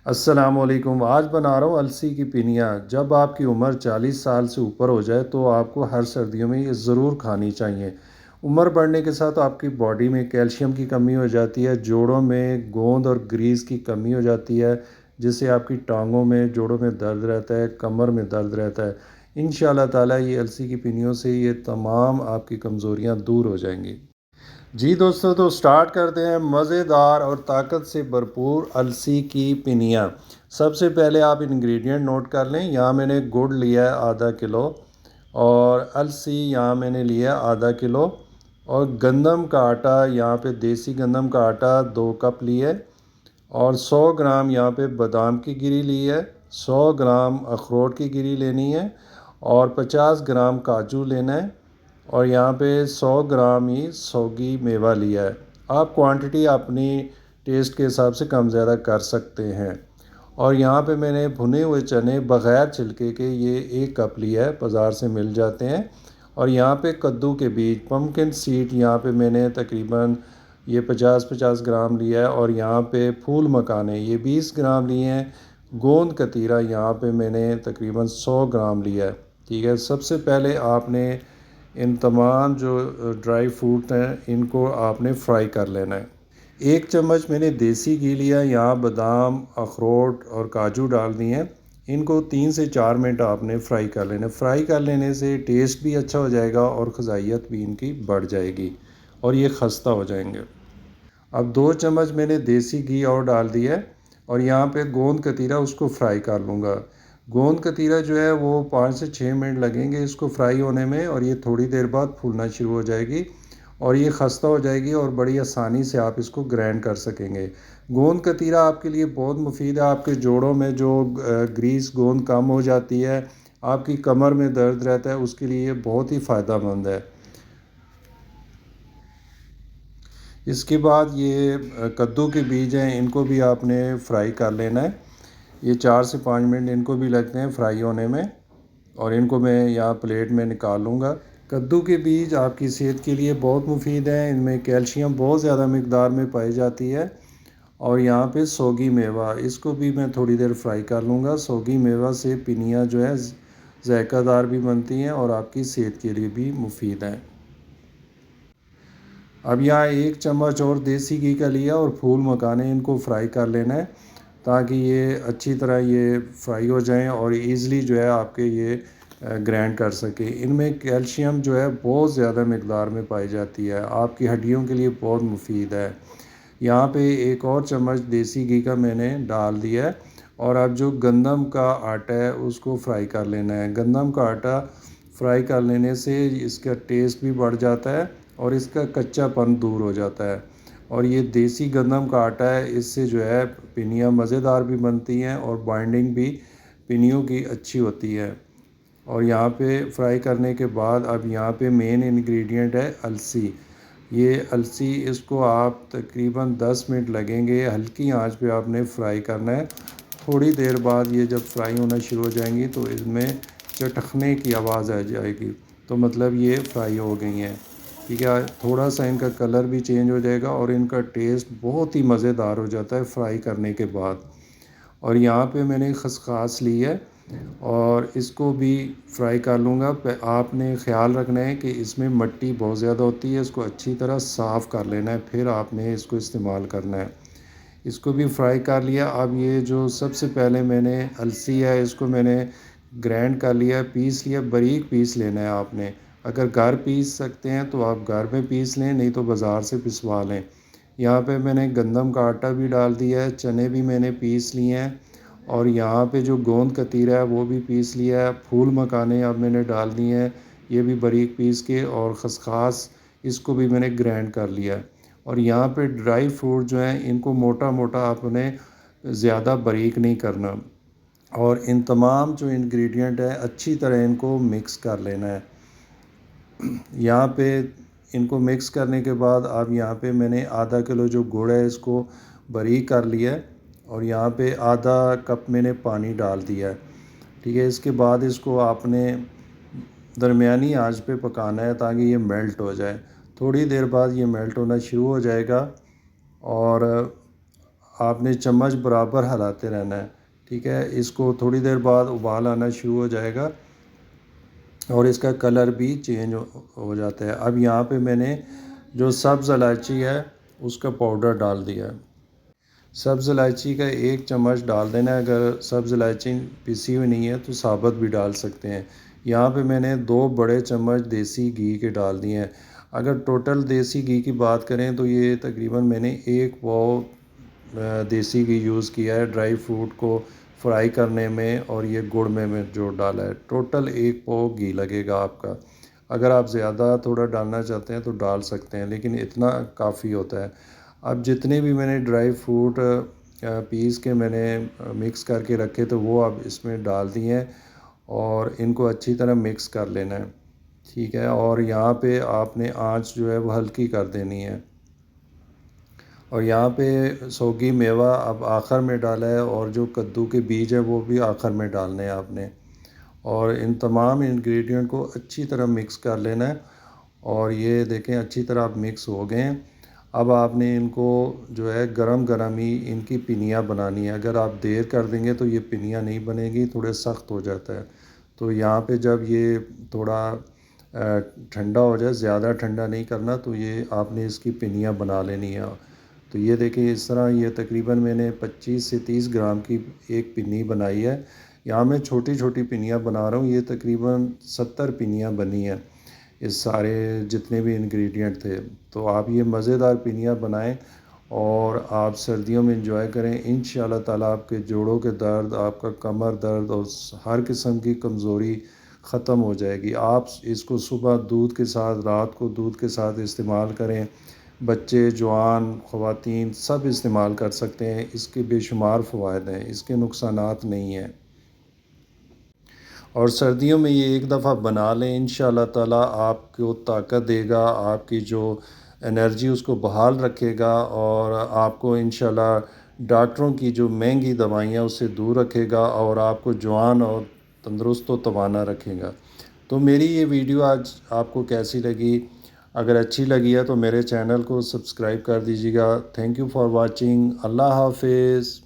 अस्सलामुअलैकुम। आज बना रहा हूँ अलसी की पिनिया। जब आपकी उम्र 40 साल से ऊपर हो जाए तो आपको हर सर्दियों में ये ज़रूर खानी चाहिए। उम्र बढ़ने के साथ आपकी बॉडी में कैल्शियम की कमी हो जाती है, जोड़ों में गोंद और ग्रीस की कमी हो जाती है, जिससे आपकी टांगों में, जोड़ों में दर्द रहता है, कमर में दर्द रहता है। इंशाल्लाह ताला ये अलसी की पिनियों से ये तमाम आपकी कमज़ोरियाँ दूर हो जाएंगी। जी दोस्तों, तो स्टार्ट करते हैं मज़ेदार और ताकत से भरपूर अलसी की पिनिया। सबसे पहले आप इंग्रेडिएंट नोट कर लें। यहाँ मैंने गुड़ लिया है आधा किलो, और अलसी यहाँ मैंने लिया है आधा किलो, और गंदम का आटा यहाँ पे देसी गंदम का आटा 2 कप लिया है, और 100 ग्राम यहाँ पे बादाम की गिरी ली है, 100 ग्राम अखरोट की गिरी लेनी है, और 50 ग्राम काजू लेना है, और यहाँ पे 100 ग्राम ही सौगी मेवा लिया है। आप क्वांटिटी अपनी टेस्ट के हिसाब से कम ज़्यादा कर सकते हैं। और यहाँ पे मैंने भुने हुए चने बग़ैर छिलके के ये 1 कप लिया है, बाज़ार से मिल जाते हैं। और यहाँ पे कद्दू के बीज, पम्पकिन सीड, यहाँ पे मैंने तकरीबन ये 50-50 ग्राम लिया है। और यहाँ पे फूल मखाने ये 20 ग्राम लिए हैं। गोंद कतीरा यहाँ पे मैंने तकरीबन 100 ग्राम लिया है। ठीक है, सबसे पहले आपने इन तमाम जो ड्राई फ्रूट हैं इनको आपने फ्राई कर लेना है। 1 चम्मच मैंने देसी घी लिया, यहाँ बादाम, अखरोट और काजू डाल दिए हैं। इनको 3 से 4 मिनट आपने फ्राई कर लेना। फ्राई कर लेने से टेस्ट भी अच्छा हो जाएगा और ग़िज़ाइयत भी इनकी बढ़ जाएगी, और ये खस्ता हो जाएंगे। अब 2 चम्मच मैंने देसी घी और डाल दिया है, और यहाँ पे गोंद कतीरा उसको फ्राई कर लूँगा। गोंद कतीरा जो है वो 5 से 6 मिनट लगेंगे इसको फ्राई होने में, और ये थोड़ी देर बाद फूलना शुरू हो जाएगी और ये खस्ता हो जाएगी, और बड़ी आसानी से आप इसको ग्राइंड कर सकेंगे। गोंद कतीरा आपके लिए बहुत मुफीद है। आपके जोड़ों में जो ग्रीस गोंद कम हो जाती है, आपकी कमर में दर्द रहता है, उसके लिए ये बहुत ही फ़ायदेमंद है। इसके बाद ये कद्दू के बीज हैं, इनको भी आपने फ्राई कर लेना है। ये 4 से 5 मिनट इनको भी लगते हैं फ्राई होने में, और इनको मैं यहाँ प्लेट में निकाल लूँगा। कद्दू के बीज आपकी सेहत के लिए बहुत मुफीद हैं। इनमें कैल्शियम बहुत ज़्यादा मिकदार में पाई जाती है। और यहाँ पे सोगी मेवा, इसको भी मैं थोड़ी देर फ्राई कर लूँगा। सोगी मेवा से पिनिया जो है ज़ायकादार भी बनती हैं और आपकी सेहत के लिए भी मुफीद हैं। अब यहाँ 1 चम्मच और देसी घी का लिया, और फूल मखाने इनको फ्राई कर लेना है, ताकि ये अच्छी तरह ये फ्राई हो जाएं और ईज़िली जो है आपके ये ग्राइंड कर सके। इनमें कैल्शियम जो है बहुत ज़्यादा मिकदार में पाई जाती है, आपकी हड्डियों के लिए बहुत मुफीद है। यहाँ पे 1 और चम्मच देसी घी का मैंने डाल दिया है। और अब जो गंदम का आटा है उसको फ्राई कर लेना है। गंदम का आटा फ्राई कर लेने से इसका टेस्ट भी बढ़ जाता है और इसका कच्चापन दूर हो जाता है। और ये देसी गंदम का आटा है, इससे जो है पिनियाँ मज़ेदार भी बनती हैं और बाइंडिंग भी पिनियों की अच्छी होती है। और यहाँ पे फ्राई करने के बाद अब यहाँ पे मेन इंग्रेडिएंट है अलसी। ये अलसी, इसको आप तकरीबन 10 मिनट लगेंगे, हल्की आंच पे आपने फ्राई करना है। थोड़ी देर बाद ये जब फ्राई होना शुरू हो जाएंगी तो इसमें चटकने की आवाज़ आ जाएगी, तो मतलब ये फ्राई हो गई हैं। ठीक है, थोड़ा सा इनका कलर भी चेंज हो जाएगा और इनका टेस्ट बहुत ही मज़ेदार हो जाता है फ्राई करने के बाद। और यहाँ पे मैंने खसखस ली है और इसको भी फ्राई कर लूँगा। आपने ख़्याल रखना है कि इसमें मिट्टी बहुत ज़्यादा होती है, इसको अच्छी तरह साफ़ कर लेना है, फिर आपने इसको इस्तेमाल करना है। इसको भी फ्राई कर लिया। अब ये जो सबसे पहले मैंने अलसी है इसको मैंने ग्राइंड कर लिया, पीस लिया, बारीक पीस लेना है आपने। अगर घर पीस सकते हैं तो आप घर में पीस लें, नहीं तो बाज़ार से पिसवा लें। यहाँ पे मैंने गंदम का आटा भी डाल दिया है, चने भी मैंने पीस लिए हैं, और यहाँ पे जो गोंद कतीरा है वो भी पीस लिया है। फूल मखाने अब मैंने डाल दिए हैं, ये भी बारीक पीस के, और खसखस इसको भी मैंने ग्राइंड कर लिया है। और यहाँ पे ड्राई फ्रूट जो हैं इनको मोटा मोटा आपने ज़्यादा बारीक नहीं करना, और इन तमाम जो इंग्रेडिएंट है अच्छी तरह इनको मिक्स कर लेना है। यहाँ पे इनको मिक्स करने के बाद अब यहाँ पे मैंने आधा किलो जो गुड़ है इसको बारीक कर लिया है, और यहाँ पे आधा कप मैंने पानी डाल दिया है। ठीक है, इसके बाद इसको आपने दरमियानी आंच पे पकाना है ताकि ये मेल्ट हो जाए। थोड़ी देर बाद ये मेल्ट होना शुरू हो जाएगा, और आपने चम्मच बराबर हिलाते रहना है, ठीक है। इसको थोड़ी देर बाद उबाल आना शुरू हो जाएगा और इसका कलर भी चेंज हो जाता है। अब यहाँ पे मैंने जो सब्ज़ इलायची है उसका पाउडर डाल दिया है। सब्ज़ इलायची का 1 चम्मच डाल देना है। अगर सब्ज़ इलायची पिसी हुई नहीं है तो साबुत भी डाल सकते हैं। यहाँ पे मैंने 2 बड़े चम्मच देसी घी के डाल दिए हैं। अगर टोटल देसी घी की बात करें तो ये तकरीबन मैंने 1 पाव देसी घी यूज़ किया है ड्राई फ्रूट को फ्राई करने में, और ये गुड़ में मैं जो डाला है टोटल 1 पाव घी लगेगा आपका। अगर आप ज़्यादा थोड़ा डालना चाहते हैं तो डाल सकते हैं, लेकिन इतना काफ़ी होता है। अब जितने भी मैंने ड्राई फ्रूट पीस के मैंने मिक्स करके रखे तो वो अब इसमें डाल दिए हैं और इनको अच्छी तरह मिक्स कर लेना है, ठीक है। और यहाँ पे आपने आंच जो है वो हल्की कर देनी है। और यहाँ पे सोगी मेवा अब आखिर में डाला है, और जो कद्दू के बीज है वो भी आखिर में डालने हैं आपने। और इन तमाम इंग्रेडिएंट को अच्छी तरह मिक्स कर लेना है। और ये देखें अच्छी तरह आप मिक्स हो गए हैं। अब आपने इनको जो है गरम गरम ही इनकी पिनियाँ बनानी है। अगर आप देर कर देंगे तो ये पिनियाँ नहीं बनेगी, थोड़े सख्त हो जाता है। तो यहाँ पे जब ये थोड़ा ठंडा हो जाए, ज़्यादा ठंडा नहीं करना, तो ये आपने इसकी पिनियाँ बना लेनी है। तो ये देखिए इस तरह ये तकरीबन मैंने 25 से 30 ग्राम की एक पिन्नी बनाई है। यहाँ मैं छोटी छोटी पिनियाँ बना रहा हूँ, ये तकरीबन 70 पिनियाँ बनी हैं इस सारे जितने भी इंग्रेडिएंट थे। तो आप ये मज़ेदार पिनियाँ बनाएं और आप सर्दियों में इंजॉय करें। इंशाल्लाह ताला आपके जोड़ों के दर्द, आपका कमर दर्द और हर किस्म की कमज़ोरी ख़त्म हो जाएगी। आप इसको सुबह दूध के साथ, रात को दूध के साथ इस्तेमाल करें। बच्चे, जवान, ख़वातीन सब इस्तेमाल कर सकते हैं। इसके बेशुमार फ़वाइद हैं, इसके नुकसानात नहीं हैं। और सर्दियों में ये एक दफ़ा बना लें, इंशाल्लाह ताला आपको ताकत देगा, आपकी जो एनर्जी उसको बहाल रखेगा, और आपको इंशाल्लाह डॉक्टरों की जो महंगी दवाइयाँ उससे दूर रखेगा, और आपको जवान और तंदुरुस्त व तवाना रखेगा। तो मेरी ये वीडियो आज आपको कैसी लगी? अगर अच्छी लगी है तो मेरे चैनल को सब्सक्राइब कर दीजिएगा। Thank you for watching. अल्लाह हाफ़िज़।